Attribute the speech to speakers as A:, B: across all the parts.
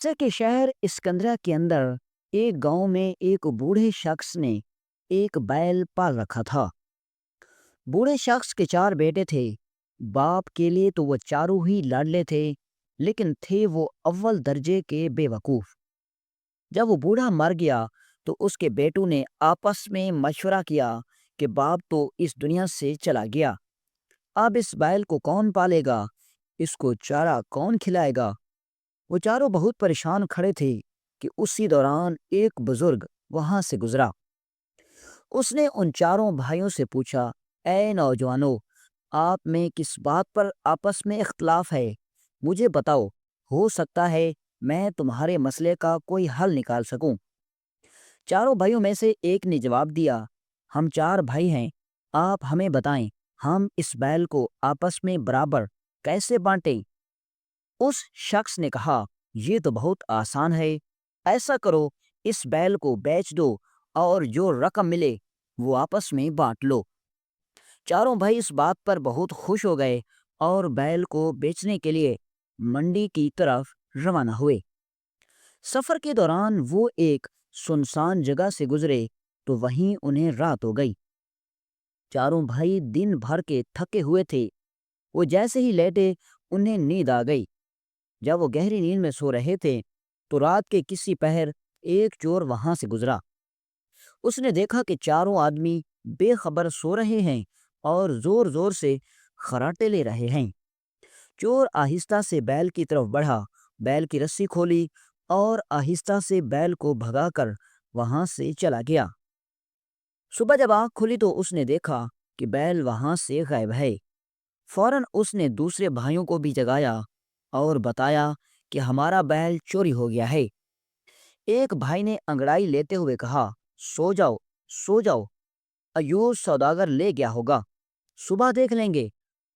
A: مصر کے شہر اسکندریہ کے اندر ایک گاؤں میں ایک بوڑھے شخص نے ایک بیل پال رکھا تھا۔ بوڑھے شخص کے 4 بیٹے تھے۔ باپ کے لیے تو وہ چاروں ہی لاڈلے تھے، لیکن تھے وہ اول درجے کے بے وقوف۔ جب وہ بوڑھا مر گیا تو اس کے بیٹوں نے آپس میں مشورہ کیا کہ باپ تو اس دنیا سے چلا گیا، اب اس بیل کو کون پالے گا، اس کو چارہ کون کھلائے گا۔ وہ چاروں بہت پریشان کھڑے تھے کہ اسی دوران ایک بزرگ وہاں سے گزرا۔ اس نے ان چاروں بھائیوں سے پوچھا، اے نوجوانوں، آپ میں کس بات پر آپس میں اختلاف ہے؟ مجھے بتاؤ، ہو سکتا ہے میں تمہارے مسئلے کا کوئی حل نکال سکوں۔ چاروں بھائیوں میں سے ایک نے جواب دیا، ہم 4 بھائی ہیں، آپ ہمیں بتائیں ہم اس بیل کو آپس میں برابر کیسے بانٹیں؟ اس شخص نے کہا، یہ تو بہت آسان ہے، ایسا کرو اس بیل کو بیچ دو اور جو رقم ملے وہ آپس میں بانٹ لو۔ چاروں بھائی اس بات پر بہت خوش ہو گئے اور بیل کو بیچنے کے لیے منڈی کی طرف روانہ ہوئے۔ سفر کے دوران وہ ایک سنسان جگہ سے گزرے تو وہیں انہیں رات ہو گئی۔ چاروں بھائی دن بھر کے تھکے ہوئے تھے۔ وہ جیسے ہی لیٹے انہیں نیند آ گئی۔ جب وہ گہری نیند میں سو رہے تھے تو رات کے کسی پہر ایک چور وہاں سے گزرا۔ اس نے دیکھا کہ چاروں آدمی بے خبر سو رہے ہیں اور زور زور سے خراٹے لے رہے ہیں۔ چور آہستہ سے بیل کی طرف بڑھا، بیل کی رسی کھولی اور آہستہ سے بیل کو بھگا کر وہاں سے چلا گیا۔ صبح جب آنکھ کھلی تو اس نے دیکھا کہ بیل وہاں سے غائب ہے۔ فوراً اس نے دوسرے بھائیوں کو بھی جگایا اور بتایا کہ ہمارا بیل چوری ہو گیا ہے۔ ایک بھائی نے انگڑائی لیتے ہوئے کہا، سو جاؤ سو جاؤ، ایوب سوداگر لے گیا ہوگا، صبح دیکھ لیں گے۔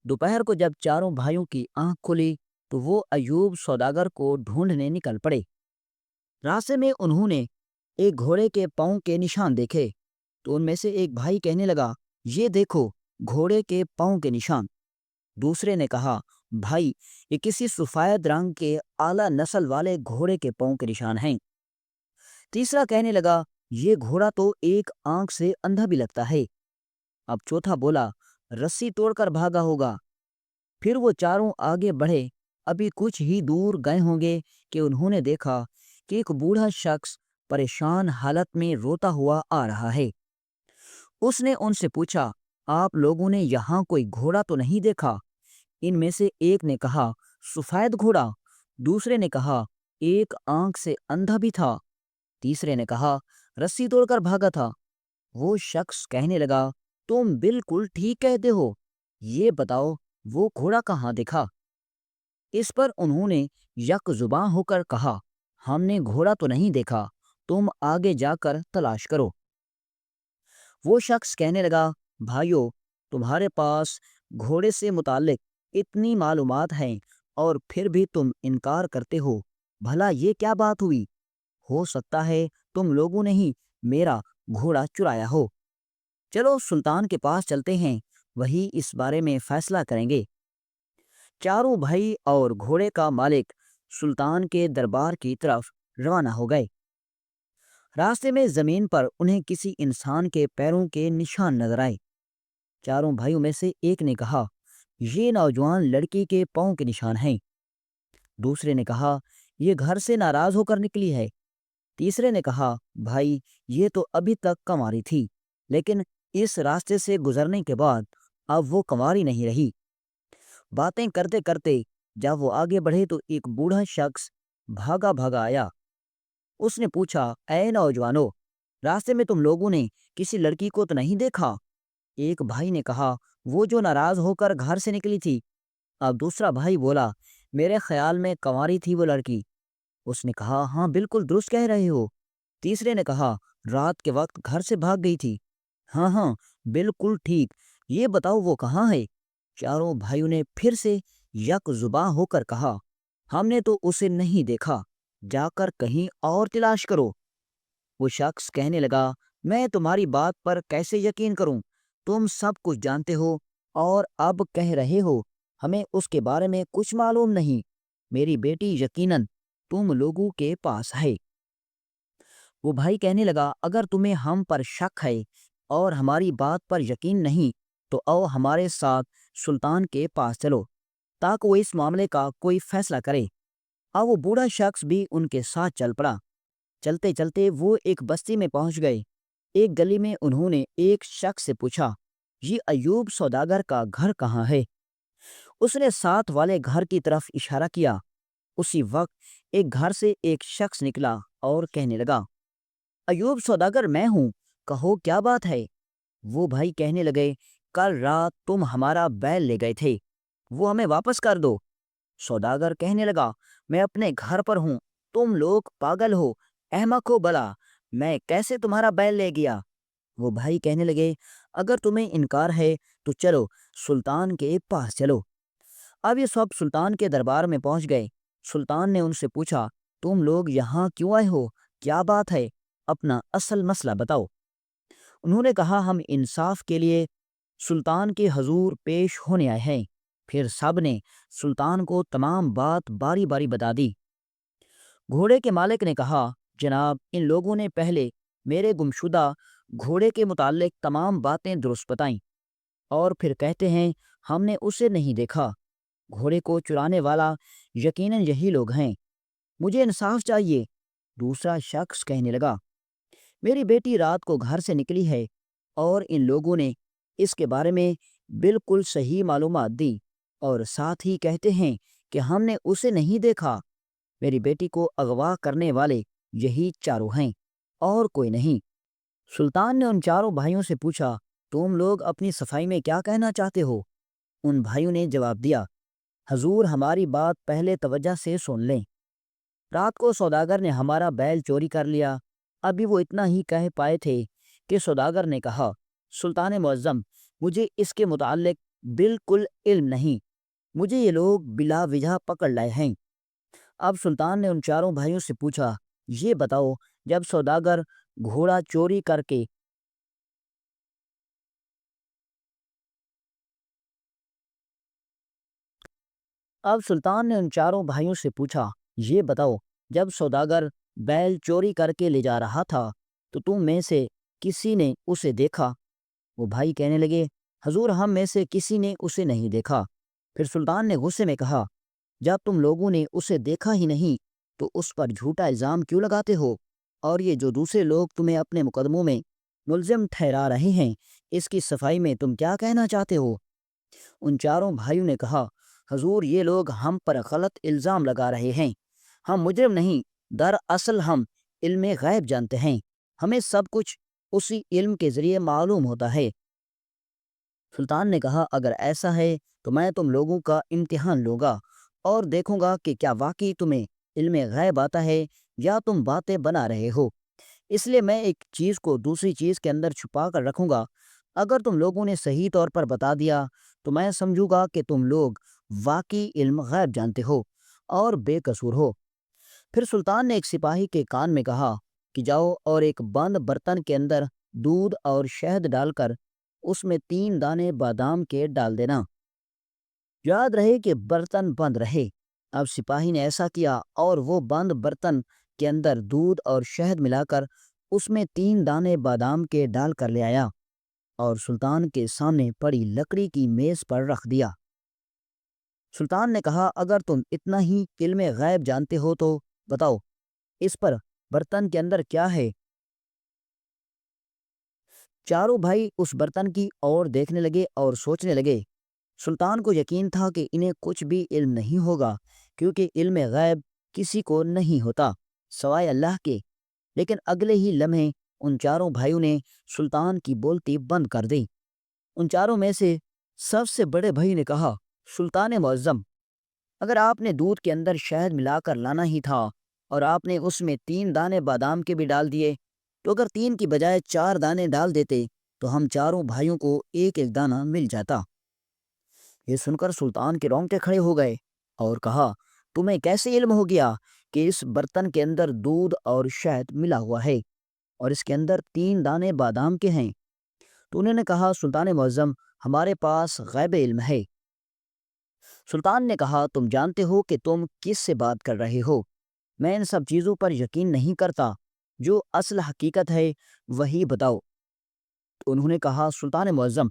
A: دوپہر کو جب چاروں بھائیوں کی آنکھ کھلی تو وہ ایوب سوداگر کو ڈھونڈنے نکل پڑے۔ راستے میں انہوں نے ایک گھوڑے کے پاؤں کے نشان دیکھے تو ان میں سے ایک بھائی کہنے لگا، یہ دیکھو گھوڑے کے پاؤں کے نشان۔ دوسرے نے کہا، بھائی یہ کسی سفید رنگ کے اعلیٰ نسل والے گھوڑے کے پاؤں کے نشان ہیں۔ تیسرا کہنے لگا، یہ گھوڑا تو ایک آنکھ سے اندھا بھی لگتا ہے۔ اب چوتھا بولا، رسی توڑ کر بھاگا ہوگا۔ پھر وہ چاروں آگے بڑھے، ابھی کچھ ہی دور گئے ہوں گے کہ انہوں نے دیکھا کہ ایک بوڑھا شخص پریشان حالت میں روتا ہوا آ رہا ہے۔ اس نے ان سے پوچھا، آپ لوگوں نے یہاں کوئی گھوڑا تو نہیں دیکھا؟ ان میں سے ایک نے کہا، سفید گھوڑا۔ دوسرے نے کہا، ایک آنکھ سے اندھا بھی تھا۔ تیسرے نے کہا، رسی توڑ کر بھاگا تھا۔ وہ شخص کہنے لگا، تم بالکل ٹھیک کہتے ہو، یہ بتاؤ وہ گھوڑا کہاں دکھا؟ اس پر انہوں نے یک زباں ہو کر کہا، ہم نے گھوڑا تو نہیں دیکھا، تم آگے جا کر تلاش کرو۔ وہ شخص کہنے لگا، بھائیو، تمہارے پاس گھوڑے سے متعلق اتنی معلومات ہیں اور پھر بھی تم انکار کرتے ہو، بھلا یہ کیا بات ہوئی؟ ہو سکتا ہے تم لوگوں نے ہی میرا گھوڑا چرایا ہو۔ چلو سلطان کے پاس چلتے ہیں، وہی اس بارے میں فیصلہ کریں گے۔ چاروں بھائی اور گھوڑے کا مالک سلطان کے دربار کی طرف روانہ ہو گئے۔ راستے میں زمین پر انہیں کسی انسان کے پیروں کے نشان نظر آئے۔ چاروں بھائیوں میں سے ایک نے کہا، یہ نوجوان لڑکی کے پاؤں کے نشان ہیں۔ دوسرے نے کہا، یہ گھر سے ناراض ہو کر نکلی ہے۔ تیسرے نے کہا، بھائی یہ تو ابھی تک کنواری تھی، لیکن اس راستے سے گزرنے کے بعد اب وہ کنواری نہیں رہی۔ باتیں کرتے کرتے جب وہ آگے بڑھے تو ایک بوڑھا شخص بھاگا بھاگا آیا۔ اس نے پوچھا، اے نوجوانو، راستے میں تم لوگوں نے کسی لڑکی کو تو نہیں دیکھا؟ ایک بھائی نے کہا، وہ جو ناراض ہو کر گھر سے نکلی تھی۔ اب دوسرا بھائی بولا، میرے خیال میں کنواری تھی وہ لڑکی۔ اس نے کہا، ہاں بالکل درست کہہ رہے ہو۔ تیسرے نے کہا، رات کے وقت گھر سے بھاگ گئی تھی۔ ہاں ہاں بالکل ٹھیک، یہ بتاؤ وہ کہاں ہے؟ چاروں بھائیوں نے پھر سے یک زباں ہو کر کہا، ہم نے تو اسے نہیں دیکھا، جا کر کہیں اور تلاش کرو۔ وہ شخص کہنے لگا، میں تمہاری بات پر کیسے یقین کروں؟ تم سب کچھ جانتے ہو اور اب کہہ رہے ہو ہمیں اس کے بارے میں کچھ معلوم نہیں۔ میری بیٹی یقیناً تم لوگوں کے پاس ہے۔ وہ بھائی کہنے لگا اگر تمہیں ہم پر شک ہے اور ہماری بات پر یقین نہیں تو آؤ ہمارے ساتھ سلطان کے پاس چلو تاکہ وہ اس معاملے کا کوئی فیصلہ کرے۔ اب وہ بوڑھا شخص بھی ان کے ساتھ چل پڑا۔ چلتے چلتے وہ ایک بستی میں پہنچ گئے۔ ایک گلی میں انہوں نے ایک شخص سے پوچھا یہ ایوب سوداگر کا گھر کہاں ہے؟ اس نے ساتھ والے گھر کی طرف اشارہ کیا۔ اسی وقت ایک گھر سے ایک شخص نکلا اور کہنے لگا ایوب سوداگر میں ہوں، کہو کیا بات ہے؟ وہ بھائی کہنے لگے کل رات تم ہمارا بیل لے گئے تھے، وہ ہمیں واپس کر دو۔ سوداگر کہنے لگا میں اپنے گھر پر ہوں، تم لوگ پاگل ہو، احمق ہو بلا، میں کیسے تمہارا بیل لے گیا؟ وہ بھائی کہنے لگے اگر تمہیں انکار ہے تو چلو سلطان کے پاس چلو۔ اب یہ سب سلطان کے دربار میں پہنچ گئے۔ سلطان نے ان سے پوچھا تم لوگ یہاں کیوں آئے ہو؟ کیا بات ہے؟ اپنا اصل مسئلہ بتاؤ۔ انہوں نے کہا ہم انصاف کے لیے سلطان کے حضور پیش ہونے آئے ہیں۔ پھر سب نے سلطان کو تمام بات باری باری بتا دی۔ گھوڑے کے مالک نے کہا جناب ان لوگوں نے پہلے میرے گمشدہ گھوڑے کے متعلق تمام باتیں درست بتائیں اور پھر کہتے ہیں ہم نے اسے نہیں دیکھا۔ گھوڑے کو چرانے والا یقیناً یہی لوگ ہیں، مجھے انصاف چاہیے۔ دوسرا شخص کہنے لگا میری بیٹی رات کو گھر سے نکلی ہے اور ان لوگوں نے اس کے بارے میں بالکل صحیح معلومات دی اور ساتھ ہی کہتے ہیں کہ ہم نے اسے نہیں دیکھا۔ میری بیٹی کو اغوا کرنے والے یہی چاروں ہیں اور کوئی نہیں۔ سلطان نے ان چاروں بھائیوں سے پوچھا تم لوگ اپنی صفائی میں کیا کہنا چاہتے ہو؟ ان بھائیوں نے جواب دیا حضور ہماری بات پہلے توجہ سے سن لیں۔ رات کو سوداگر نے ہمارا بیل چوری کر لیا۔ ابھی وہ اتنا ہی کہہ پائے تھے کہ سوداگر نے کہا سلطان معظم مجھے اس کے متعلق بالکل علم نہیں، مجھے یہ لوگ بلا وجہ پکڑ لائے ہیں۔ اب سلطان نے ان چاروں بھائیوں سے پوچھا یہ بتاؤ جب سوداگر گھوڑا چوری کر کے اب سلطان نے ان چاروں بھائیوں سے پوچھا یہ بتاؤ جب سوداگر بیل چوری کر کے لے جا رہا تھا تو تم میں سے کسی نے اسے دیکھا؟ وہ بھائی کہنے لگے حضور ہم میں سے کسی نے اسے نہیں دیکھا۔ پھر سلطان نے غصے میں کہا جب تم لوگوں نے اسے دیکھا ہی نہیں تو اس پر جھوٹا الزام کیوں لگاتے ہو؟ اور یہ جو دوسرے لوگ تمہیں اپنے مقدموں میں ملزم ٹھہرا رہے ہیں اس کی صفائی میں تم کیا کہنا چاہتے ہو؟ ان چاروں بھائیوں نے کہا حضور یہ لوگ ہم پر غلط الزام لگا رہے ہیں، ہم مجرم نہیں، دراصل ہم علم غیب جانتے ہیں، ہمیں سب کچھ اسی علم کے ذریعے معلوم ہوتا ہے۔ سلطان نے کہا اگر ایسا ہے تو میں تم لوگوں کا امتحان لوں گا اور دیکھوں گا کہ کیا واقعی تمہیں علم غیب آتا ہے یا تم باتیں بنا رہے ہو۔ اس لیے میں ایک چیز کو دوسری چیز کے اندر چھپا کر رکھوں گا، اگر تم لوگوں نے صحیح طور پر بتا دیا تو میں سمجھوں گا کہ تم لوگ واقعی علم غیب جانتے ہو اور بے قصور ہو۔ پھر سلطان نے ایک سپاہی کے کان میں کہا کہ جاؤ اور ایک بند برتن کے اندر دودھ اور شہد ڈال کر اس میں 3 دانے بادام کے ڈال دینا، یاد رہے کہ برتن بند رہے۔ اب سپاہی نے ایسا کیا اور وہ بند برتن کے اندر دودھ اور شہد ملا کر اس میں 3 دانے بادام کے ڈال کر لے آیا اور سلطان کے سامنے پڑی لکڑی کی میز پر رکھ دیا۔ سلطان نے کہا اگر تم اتنا ہی علم غیب جانتے ہو تو بتاؤ اس پر برتن کے اندر کیا ہے؟ چاروں بھائی اس برتن کی اور دیکھنے لگے اور سوچنے لگے۔ سلطان کو یقین تھا کہ انہیں کچھ بھی علم نہیں ہوگا کیونکہ علم غیب کسی کو نہیں ہوتا سوائے اللہ کے، لیکن اگلے ہی لمحے ان چاروں بھائیوں نے سلطان کی بولتی بند کر دی۔ ان چاروں میں سے سب سے بڑے بھائی نے کہا سلطان معظم اگر آپ نے دودھ کے اندر شہد ملا کر لانا ہی تھا اور آپ نے اس میں 3 دانے بادام کے بھی ڈال دیے تو اگر 3 کی بجائے 4 دانے ڈال دیتے تو ہم چاروں بھائیوں کو ایک ایک دانہ مل جاتا۔ یہ سن کر سلطان کے رونگٹے کھڑے ہو گئے اور کہا تمہیں کیسے علم ہو گیا کہ اس برتن کے اندر دودھ اور شہد ملا ہوا ہے اور اس کے اندر 3 دانے بادام کے ہیں؟ تو انہوں نے کہا سلطان معظم ہمارے پاس غیب علم ہے۔ سلطان نے کہا تم جانتے ہو کہ تم کس سے بات کر رہے ہو؟ میں ان سب چیزوں پر یقین نہیں کرتا، جو اصل حقیقت ہے وہی بتاؤ۔ انہوں نے کہا، سلطان معظم،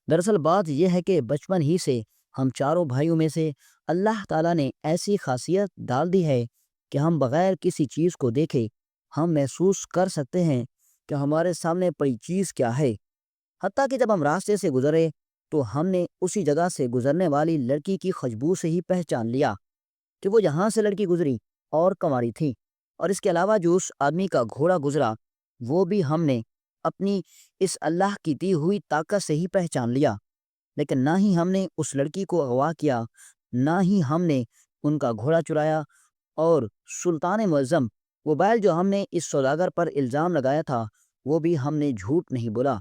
A: دراصل بات یہ ہے کہ بچپن ہی سے ہم چاروں بھائیوں میں سے اللہ تعالیٰ نے ایسی خاصیت ڈال دی ہے کہ ہم بغیر کسی چیز کو دیکھے ہم محسوس کر سکتے ہیں کہ ہمارے سامنے پڑی چیز کیا ہے۔ حتیٰ کہ جب ہم راستے سے گزرے تو ہم نے اسی جگہ سے گزرنے والی لڑکی کی خوشبو سے ہی پہچان لیا کہ وہ یہاں سے لڑکی گزری اور کنواری تھی، اور اس کے علاوہ جو اس آدمی کا گھوڑا گزرا وہ بھی ہم نے اپنی اس اللہ کی دی ہوئی طاقت سے ہی پہچان لیا۔ لیکن نہ ہی ہم نے اس لڑکی کو اغوا کیا، نہ ہی ہم نے ان کا گھوڑا چرایا، اور سلطان معظم، وہ بیل جو ہم نے اس سوداگر پر الزام لگایا تھا وہ بھی ہم نے جھوٹ نہیں بولا،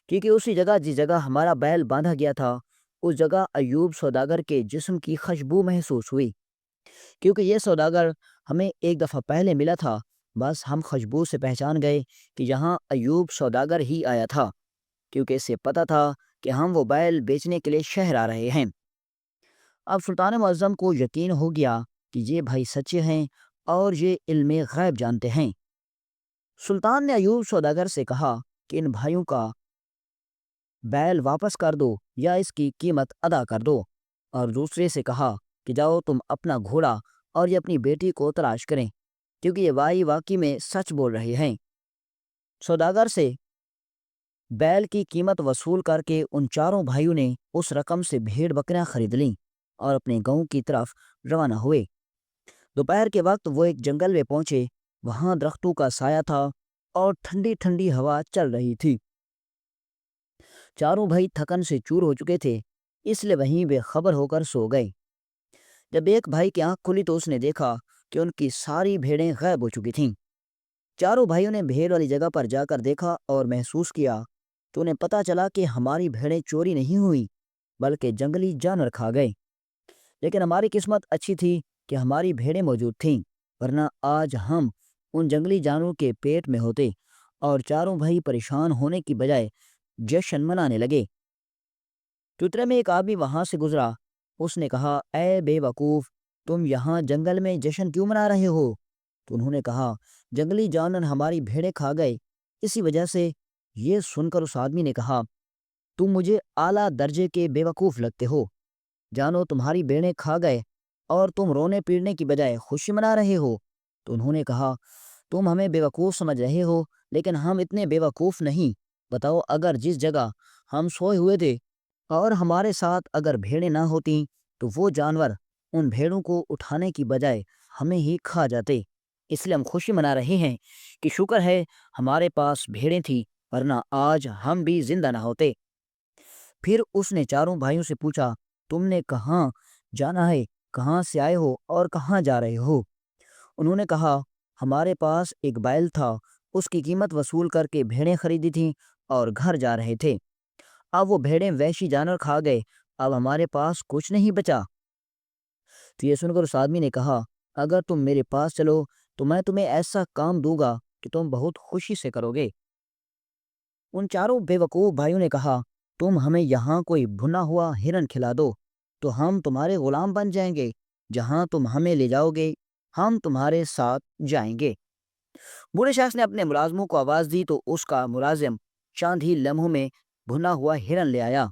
A: کیونکہ اسی جگہ جس جگہ ہمارا بیل باندھا گیا تھا اس جگہ ایوب سوداگر کے جسم کی خوشبو محسوس ہوئی۔ کیونکہ یہ سوداگر ہمیں ایک دفعہ پہلے ملا تھا، بس ہم خوشبو سے پہچان گئے کہ یہاں ایوب سوداگر ہی آیا تھا، کیونکہ اسے پتہ تھا کہ ہم وہ بیل بیچنے کے لیے شہر آ رہے ہیں۔ اب سلطان معظم کو یقین ہو گیا کہ یہ بھائی سچے ہیں اور یہ علم غیب جانتے ہیں۔ سلطان نے ایوب سوداگر سے کہا کہ ان بھائیوں کا بیل واپس کر دو یا اس کی قیمت ادا کر دو، اور دوسرے سے کہا کہ جاؤ تم اپنا گھوڑا اور یہ اپنی بیٹی کو تلاش کریں، کیونکہ یہ بھائی واقعی میں سچ بول رہے ہیں۔ سوداگر سے بیل کی قیمت وصول کر کے ان چاروں بھائیوں نے اس رقم سے بھیڑ بکریاں خرید لیں اور اپنے گاؤں کی طرف روانہ ہوئے۔ دوپہر کے وقت وہ ایک جنگل میں پہنچے، وہاں درختوں کا سایہ تھا اور ٹھنڈی ٹھنڈی ہوا چل رہی تھی۔ چاروں بھائی تھکن سے چور ہو چکے تھے، اس لیے وہیں بے خبر ہو کر سو گئے۔ جب ایک بھائی کی آنکھ کھلی تو اس نے دیکھا کہ ان کی ساری بھیڑیں غائب ہو چکی تھیں۔ چاروں بھائیوں نے بھیڑ والی جگہ پر جا کر دیکھا اور محسوس کیا تو انہیں پتہ چلا کہ ہماری بھیڑیں چوری نہیں ہوئی بلکہ جنگلی جانور کھا گئے۔ لیکن ہماری قسمت اچھی تھی کہ ہماری بھیڑیں موجود تھیں، ورنہ آج ہم ان جنگلی جانوروں کے پیٹ میں ہوتے۔ اور چاروں بھائی پریشان ہونے کی بجائے جشن منانے لگے۔ چترے میں ایک آدمی وہاں سے گزرا، اس نے کہا، اے بے وقوف، تم یہاں جنگل میں جشن کیوں منا رہے ہو؟ تو انہوں نے کہا، جنگلی جانور ہماری بھیڑیں کھا گئے، اسی وجہ سے۔ یہ سن کر اس آدمی نے کہا، تم مجھے اعلیٰ درجے کے بے وقوف لگتے ہو، جانو تمہاری بھیڑیں کھا گئے اور تم رونے پیٹنے کی بجائے خوشی منا رہے ہو۔ تو انہوں نے کہا، تم ہمیں بے وقوف سمجھ رہے ہو لیکن ہم اتنے بے وقوف نہیں۔ بتاؤ، اگر جس جگہ ہم سوئے ہوئے تھے اور ہمارے ساتھ اگر بھیڑیں نہ ہوتیں تو وہ جانور ان بھیڑوں کو اٹھانے کی بجائے ہمیں ہی کھا جاتے۔ اس لیے ہم خوشی منا رہے ہیں کہ شکر ہے ہمارے پاس بھیڑیں تھیں، ورنہ آج ہم بھی زندہ نہ ہوتے۔ پھر اس نے چاروں بھائیوں سے پوچھا، تم نے کہاں جانا ہے، کہاں سے آئے ہو اور کہاں جا رہے ہو؟ انہوں نے کہا، ہمارے پاس ایک بیل تھا، اس کی قیمت وصول کر کے بھیڑیں خریدی تھیں اور گھر جا رہے تھے۔ اب وہ بھیڑیں وحشی جانور کھا گئے، اب ہمارے پاس کچھ نہیں بچا۔ تو یہ سن کر اس آدمی نے کہا، اگر تم میرے پاس چلو تو میں تمہیں ایسا کام دوں گا کہ تم بہت خوشی سے کرو گے۔ ان چاروں بے وقوف بھائیوں نے کہا، تم ہمیں یہاں کوئی بھنا ہوا ہرن کھلا دو تو ہم تمہارے غلام بن جائیں گے، جہاں تم ہمیں لے جاؤ گے ہم تمہارے ساتھ جائیں گے۔ بوڑھے شخص نے اپنے ملازموں کو آواز دی تو اس کا ملازم چاند ہی لمحوں میں بھنا ہوا ہرن لے آیا۔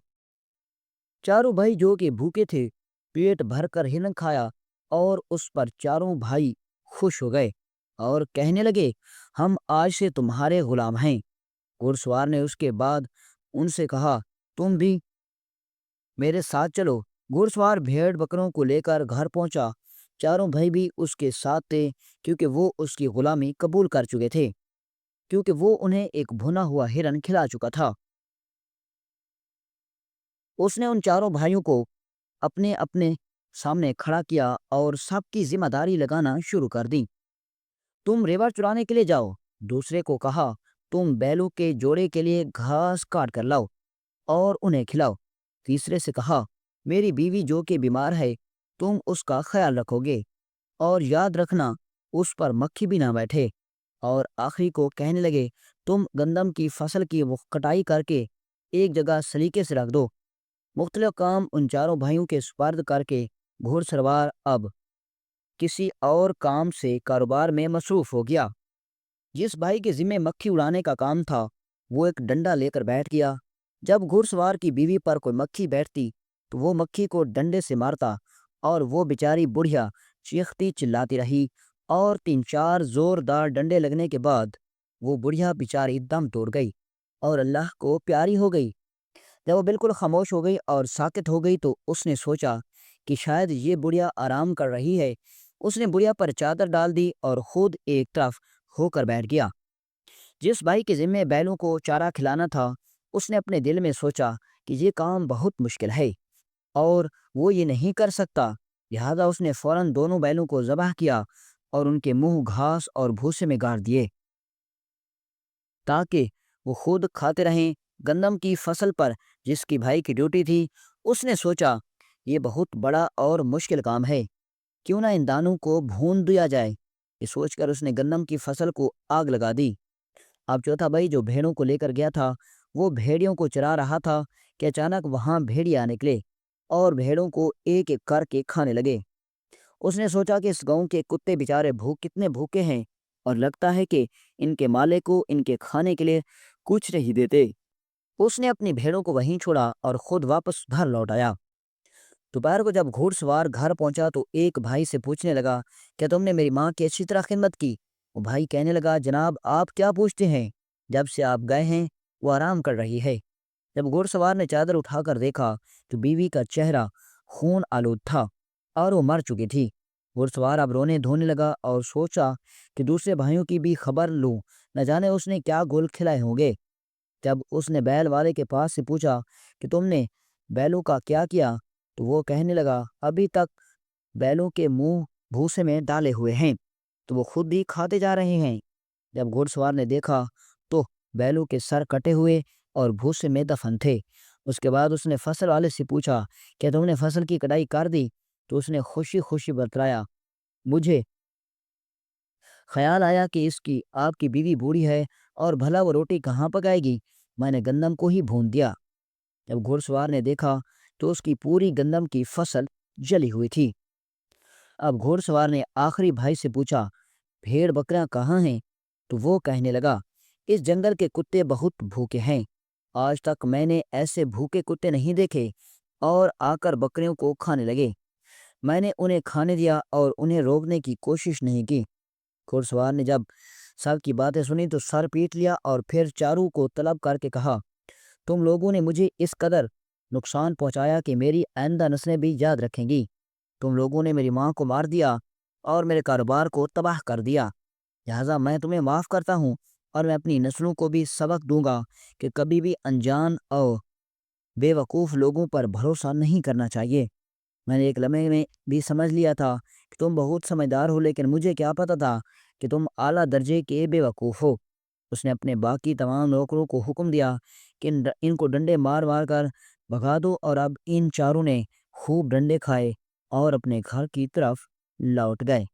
A: چاروں بھائی جو کہ بھوکے تھے پیٹ بھر کر ہرن کھایا اور اس پر چاروں بھائی خوش ہو گئے اور کہنے لگے، ہم آج سے تمہارے غلام ہیں۔ گھڑ سوار نے اس کے بعد ان سے کہا، تم بھی میرے ساتھ چلو۔ گھڑ سوار بھیڑ بکروں کو لے کر گھر پہنچا، چاروں بھائی بھی اس کے ساتھ تھے کیونکہ وہ اس کی غلامی قبول کر چکے تھے، کیونکہ وہ انہیں ایک بھنا ہوا ہرن کھلا چکا تھا۔ اس نے ان چاروں بھائیوں کو اپنے اپنے سامنے کھڑا کیا اور سب کی ذمہ داری لگانا شروع کر دی۔ تم ریوڑ چرانے کے لیے جاؤ، دوسرے کو کہا، تم بیلوں کے جوڑے کے لیے گھاس کاٹ کر لاؤ اور انہیں کھلاؤ، تیسرے سے کہا، میری بیوی جو کہ بیمار ہے تم اس کا خیال رکھو گے اور یاد رکھنا اس پر مکھی بھی نہ بیٹھے، اور آخری کو کہنے لگے، تم گندم کی فصل کی کٹائی کر کے ایک جگہ سلیقے سے رکھ دو۔ مختلف کام ان چاروں بھائیوں کے سپرد کر کے گھوڑ سوار اب کسی اور کام سے کاروبار میں مصروف ہو گیا۔ جس بھائی کے ذمے مکھی اڑانے کا کام تھا وہ ایک ڈنڈا لے کر بیٹھ گیا۔ جب گھڑ سوار کی بیوی پر کوئی مکھی بیٹھتی تو وہ مکھی کو ڈنڈے سے مارتا اور وہ بیچاری بڑھیا چیختی چلاتی رہی، اور 3 4 زوردار ڈنڈے لگنے کے بعد وہ بڑھیا بیچاری دم توڑ گئی اور اللہ کو پیاری ہو گئی۔ جب وہ بالکل خاموش ہو گئی اور ساکت ہو گئی تو اس نے سوچا کہ شاید یہ بڑھیا آرام کر رہی ہے۔ اس نے بڑھیا پر چادر ڈال دی اور خود ایک طرف ہو کر بیٹھ گیا۔ جس بھائی کے ذمے بیلوں کو چارہ کھلانا تھا اس نے اپنے دل میں سوچا کہ یہ کام بہت مشکل ہے اور وہ یہ نہیں کر سکتا، لہذا اس نے فوراً دونوں بیلوں کو ذبح کیا اور ان کے منہ گھاس اور بھوسے میں گاڑ دیے تاکہ وہ خود کھاتے رہیں۔ گندم کی فصل پر جس کی بھائی کی ڈیوٹی تھی اس نے سوچا یہ بہت بڑا اور مشکل کام ہے، کیوں نہ ان دانوں کو بھون دیا جائے۔ یہ سوچ کر اس نے گندم کی فصل کو آگ لگا دی۔ اب چوتھا بھائی جو بھیڑوں کو لے کر گیا تھا وہ بھیڑیوں کو چرا رہا تھا کہ اچانک وہاں بھیڑیا نکلے اور بھیڑوں کو ایک ایک کر کے کھانے لگے۔ اس نے سوچا کہ اس گاؤں کے کتے بیچارے کتنے بھوکے ہیں اور لگتا ہے کہ ان کے مالک کو ان کے کھانے کے لیے کچھ نہیں دیتے۔ اس نے اپنی بھیڑوں کو وہیں چھوڑا اور خود واپس گھر لوٹ آیا۔ دوپہر کو جب گھوڑ سوار گھر پہنچا تو ایک بھائی سے پوچھنے لگا کہ تم نے میری ماں کی اچھی طرح خدمت کی؟ وہ بھائی کہنے لگا جناب آپ کیا پوچھتے ہیں، جب سے آپ گئے ہیں وہ آرام کر رہی ہے۔ جب گھوڑ سوار نے چادر اٹھا کر دیکھا تو بیوی کا چہرہ خون آلود تھا اور وہ مر چکی تھی۔ گھوڑ سوار اب رونے دھونے لگا اور سوچا کہ دوسرے بھائیوں کی بھی خبر لوں، نہ جانے اس نے کیا گول کھلائے ہوں گے۔ جب اس نے بیل والے کے پاس سے پوچھا کہ تم نے بیلوں کا کیا کیا تو وہ کہنے لگا ابھی تک بیلوں کے منہ بھوسے میں ڈالے ہوئے ہیں تو وہ خود بھی کھاتے جا رہے ہیں۔ جب گھوڑ سوار نے دیکھا تو بیلوں کے سر کٹے ہوئے اور بھوسے میں دفن تھے۔ اس کے بعد اس نے فصل والے سے پوچھا کہ تم نے فصل کی کٹائی کر دی؟ تو اس نے خوشی خوشی بتلایا مجھے خیال آیا کہ اس کی آپ کی بیوی بوڑھی ہے اور بھلا وہ روٹی کہاں پکائے گی، میں نے گندم کو ہی بھون دیا۔ جب گھوڑ سوار نے دیکھا تو اس کی پوری گندم کی فصل جلی ہوئی تھی۔ اب گھوڑ سوار نے آخری بھائی سے پوچھا بھیڑ بکریاں کہاں ہیں؟ تو وہ کہنے لگا اس جنگل کے کتے بہت بھوکے ہیں، آج تک میں نے ایسے بھوکے کتے نہیں دیکھے، اور آ کر بکریوں کو کھانے لگے۔ میں نے انہیں کھانے دیا اور انہیں روکنے کی کوشش نہیں کی۔ گھوڑ سوار نے جب سب کی باتیں سنی تو سر پیٹ لیا اور پھر چاروں کو طلب کر کے کہا تم لوگوں نے مجھے اس قدر نقصان پہنچایا کہ میری آئندہ نسلیں بھی یاد رکھیں گی۔ تم لوگوں نے میری ماں کو مار دیا اور میرے کاروبار کو تباہ کر دیا، لہٰذا میں تمہیں معاف کرتا ہوں اور میں اپنی نسلوں کو بھی سبق دوں گا کہ کبھی بھی انجان اور بے وقوف لوگوں پر بھروسہ نہیں کرنا چاہیے۔ میں نے ایک لمحے میں بھی سمجھ لیا تھا کہ تم بہت سمجھدار ہو، لیکن مجھے کیا پتہ تھا کہ تم اعلیٰ درجے کے بے وقوف ہو۔ اس نے اپنے باقی تمام نوکروں کو حکم دیا کہ ان کو ڈنڈے مار مار کر بھگا دو، اور اب ان چاروں نے خوب ڈنڈے کھائے اور اپنے گھر کی طرف لوٹ گئے۔